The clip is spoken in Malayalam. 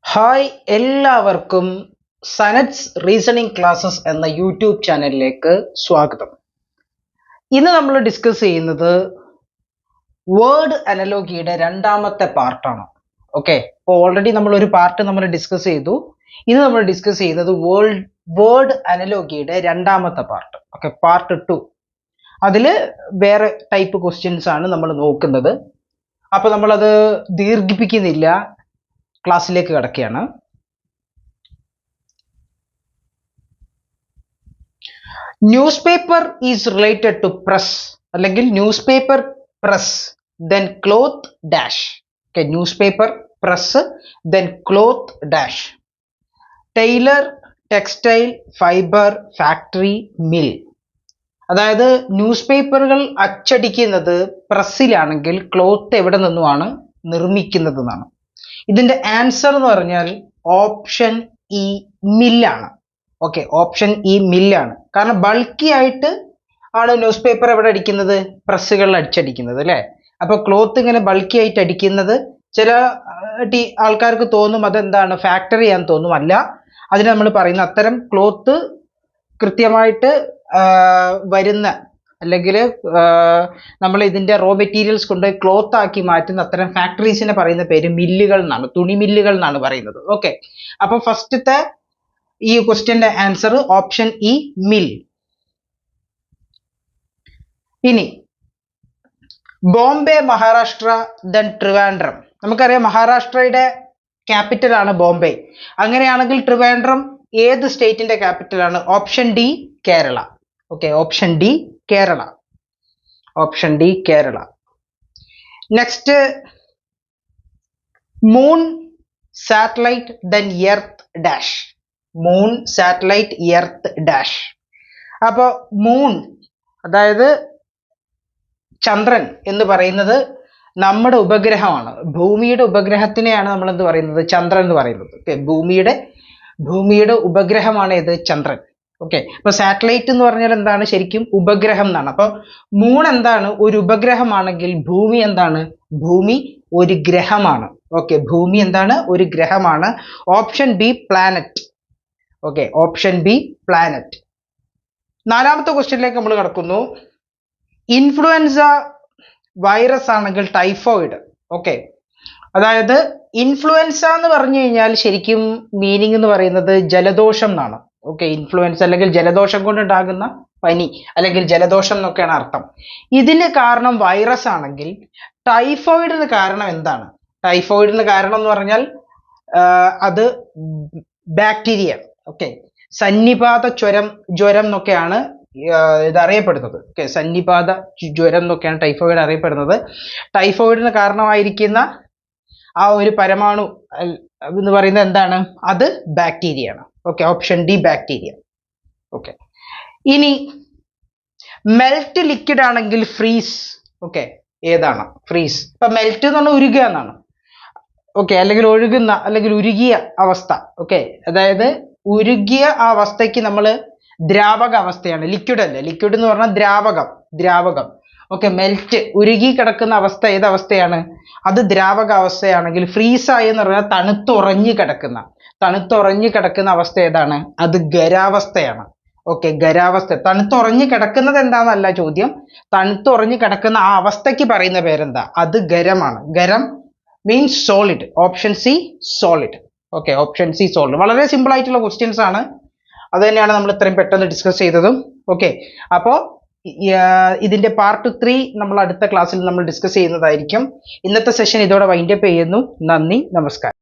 ഹായ്, എല്ലാവർക്കും സനറ്റ്സ് റീസണിംഗ് ക്ലാസ്സസ് എന്ന യൂട്യൂബ് ചാനലിലേക്ക് സ്വാഗതം. ഇന്ന് നമ്മൾ ഡിസ്കസ് ചെയ്യുന്നത് വേർഡ് അനലോഗിയുടെ രണ്ടാമത്തെ പാർട്ടാണ്. ഓക്കെ, അപ്പോൾ ഓൾറെഡി നമ്മൾ ഒരു പാർട്ട് നമ്മൾ ഡിസ്കസ് ചെയ്തു. ഇന്ന് നമ്മൾ ഡിസ്കസ് ചെയ്യുന്നത് വേർഡ് അനലോഗിയുടെ രണ്ടാമത്തെ പാർട്ട്. Okay, part 2. അതിൽ വേറെ ടൈപ്പ് ക്വസ്റ്റ്യൻസ് ആണ് നമ്മൾ നോക്കുന്നത്. അപ്പോൾ നമ്മളത് ദീർഘിപ്പിക്കുന്നില്ല, ക്ലാസ്സിലേക്ക് കടക്കുകയാണ്. Newspaper is related to press, അല്ലെങ്കിൽ newspaper press then cloth dash. Okay, newspaper press then cloth dash. Tailor, textile, fibre, factory, mill. അതായത് ന്യൂസ് പേപ്പറുകൾ അച്ചടിക്കുന്നത് പ്രസ്സിലാണെങ്കിൽ ക്ലോത്ത് എവിടെ നിന്നുമാണ് നിർമ്മിക്കുന്നത് എന്നാണ്. ഇതിന്റെ ആൻസർ എന്ന് പറഞ്ഞാൽ ഓപ്ഷൻ ഇ, മില്ലാണ്. ഓക്കെ, ഓപ്ഷൻ ഇ, മില്ലാണ്. കാരണം ബൾക്കി ആയിട്ട് ആണ് ന്യൂസ് പേപ്പർ എവിടെ അടിക്കുന്നത്? പ്രസ്സുകളിൽ അടിച്ചടിക്കുന്നത് അല്ലേ. അപ്പൊ ക്ലോത്ത് ഇങ്ങനെ ബൾക്കി ആയിട്ട് അടിക്കുന്നത് ചില ആൾക്കാർക്ക് തോന്നും അതെന്താണ് ഫാക്ടറി ആണെന്ന് തോന്നും. അല്ല, അതിന് നമ്മൾ പറയുന്ന അത്തരം ക്ലോത്ത് കൃത്യമായിട്ട് വരുന്ന, അല്ലെങ്കിൽ നമ്മൾ ഇതിന്റെ റോ മെറ്റീരിയൽസ് കൊണ്ട് ക്ലോത്ത് ആക്കി മാറ്റുന്ന അത്തരം ഫാക്ടറീസിനെ പറയുന്ന പേര് മില്ലുകൾ എന്നാണ്, തുണി മില്ലുകൾ എന്നാണ് പറയുന്നത്. ഓക്കെ, അപ്പൊ ഫസ്റ്റത്തെ ഈ ക്വസ്റ്റ്യന്റെ ആൻസർ ഓപ്ഷൻ ഇ, മിൽ. ഇനി ബോംബെ, മഹാരാഷ്ട്ര, ദെൻ ട്രിവാൻഡ്രം. നമുക്കറിയാം മഹാരാഷ്ട്രയുടെ ക്യാപിറ്റൽ ആണ് ബോംബെ. അങ്ങനെയാണെങ്കിൽ ട്രിവാൻഡ്രം ഏത് സ്റ്റേറ്റിന്റെ ക്യാപിറ്റൽ ആണ്? Option D, Kerala. Okay, option D, Kerala. Option D, Kerala. Next, moon, satellite, then earth dash. Moon, satellite, earth dash. അപ്പോൾ മൂൺ അതായത് ചന്ദ്രൻ എന്ന് പറയുന്നത് നമ്മുടെ ഉപഗ്രഹമാണ്. ഭൂമിയുടെ ഉപഗ്രഹത്തിനെയാണ് നമ്മൾ എന്ത് പറയുന്നത്? ചന്ദ്രൻ എന്ന് പറയുന്നത്. ഓക്കെ, ഭൂമിയുടെ ഉപഗ്രഹമാണ് ഇത്, ചന്ദ്രൻ. ഓക്കെ, അപ്പൊ സാറ്റലൈറ്റ് എന്ന് പറഞ്ഞാൽ എന്താണ്? ശരിക്കും ഉപഗ്രഹം എന്നാണ്. അപ്പൊ മൂൺ എന്താണ്? ഒരു ഉപഗ്രഹമാണെങ്കിൽ ഭൂമി എന്താണ്? ഭൂമി ഒരു ഗ്രഹമാണ്. ഓക്കെ, ഭൂമി എന്താണ്? ഒരു ഗ്രഹമാണ്. Option B, planet. Okay, option B, planet. നാലാമത്തെ ക്വസ്റ്റ്യനിലേക്ക് നമ്മൾ കടക്കുന്നു. ഇൻഫ്ലുവൻസ വൈറസ് ആണെങ്കിൽ ടൈഫോയിഡ്. ഓക്കെ, അതായത് ഇൻഫ്ലുവൻസ എന്ന് പറഞ്ഞു കഴിഞ്ഞാൽ ശരിക്കും മീനിങ് എന്ന് പറയുന്നത് ജലദോഷം എന്നാണ്. ഓക്കെ, ഇൻഫ്ലുവൻസ അല്ലെങ്കിൽ ജലദോഷം കൊണ്ടുണ്ടാകുന്ന പനി അല്ലെങ്കിൽ ജലദോഷം എന്നൊക്കെയാണ് അർത്ഥം. ഇതിന് കാരണം വൈറസ് ആണെങ്കിൽ ടൈഫോയിഡിന് കാരണം എന്താണ്? ടൈഫോയിഡിന് കാരണം എന്ന് പറഞ്ഞാൽ അത് ബാക്ടീരിയ. ഓക്കെ, സന്നിപാത ജ്വരം എന്നൊക്കെയാണ് ഇത് അറിയപ്പെടുന്നത്. ഓക്കെ, സന്നിപാത ജ്വരം എന്നൊക്കെയാണ് ടൈഫോയിഡ് അറിയപ്പെടുന്നത്. ടൈഫോയിഡിന് കാരണമായിരിക്കുന്ന ആ ഒരു പരമാണു എന്ന് പറയുന്നത് എന്താണ്? അത് ബാക്ടീരിയ ആണ്. Okay, option D, bacteria. Okay, ഇനി മെൽറ്റ് ലിക്വിഡ് ആണെങ്കിൽ ഫ്രീസ്. ഓക്കെ, ഏതാണ്? ഫ്രീസ്. ഇപ്പൊ മെൽറ്റ് എന്ന് പറഞ്ഞാൽ ഉരുകുക എന്നാണ്. ഓക്കെ, അല്ലെങ്കിൽ ഒഴുകുന്ന അല്ലെങ്കിൽ ഉരുകിയ അവസ്ഥ. ഓക്കെ, അതായത് ഉരുകിയ ആ അവസ്ഥയ്ക്ക് നമ്മൾ ദ്രാവക അവസ്ഥയാണ്, ലിക്വിഡ് അല്ല. ലിക്വിഡ് എന്ന് പറഞ്ഞാൽ ദ്രാവകം. ഓക്കെ, മെൽറ്റ് ഉരുകി കിടക്കുന്ന അവസ്ഥ ഏത് അവസ്ഥയാണ്? അത് ദ്രാവക അവസ്ഥയാണെങ്കിൽ ഫ്രീസായി എന്ന് പറഞ്ഞാൽ തണുത്തുറഞ്ഞു കിടക്കുന്ന അവസ്ഥ ഏതാണ്? അത് ഖരാവസ്ഥയാണ്. ഓക്കെ, ഖരാവസ്ഥ. തണുത്തുറഞ്ഞു കിടക്കുന്നത് എന്താണെന്നല്ല ചോദ്യം, തണുത്തുറഞ്ഞു കിടക്കുന്ന ആ അവസ്ഥയ്ക്ക് പറയുന്ന പേരെന്താ? അത് ഖരമാണ്. ഖരം means solid. Option C, solid. Okay, option C, solid. വളരെ സിമ്പിൾ ആയിട്ടുള്ള ക്വസ്റ്റ്യൻസ് ആണ്. അത് തന്നെയാണ് നമ്മൾ ഇത്രയും പെട്ടെന്ന് ഡിസ്കസ് ചെയ്തതും. ഓക്കെ, അപ്പോൾ ഇതിന്റെ പാർട്ട് 3 നമ്മൾ അടുത്ത ക്ലാസ്സിൽ നമ്മൾ ഡിസ്കസ് ചെയ്യുന്നതായിരിക്കും. ഇന്നത്തെ സെഷൻ ഇതോടെ വൈൻഡപ്പ് ചെയ്യുന്നു. നന്ദി, നമസ്കാരം.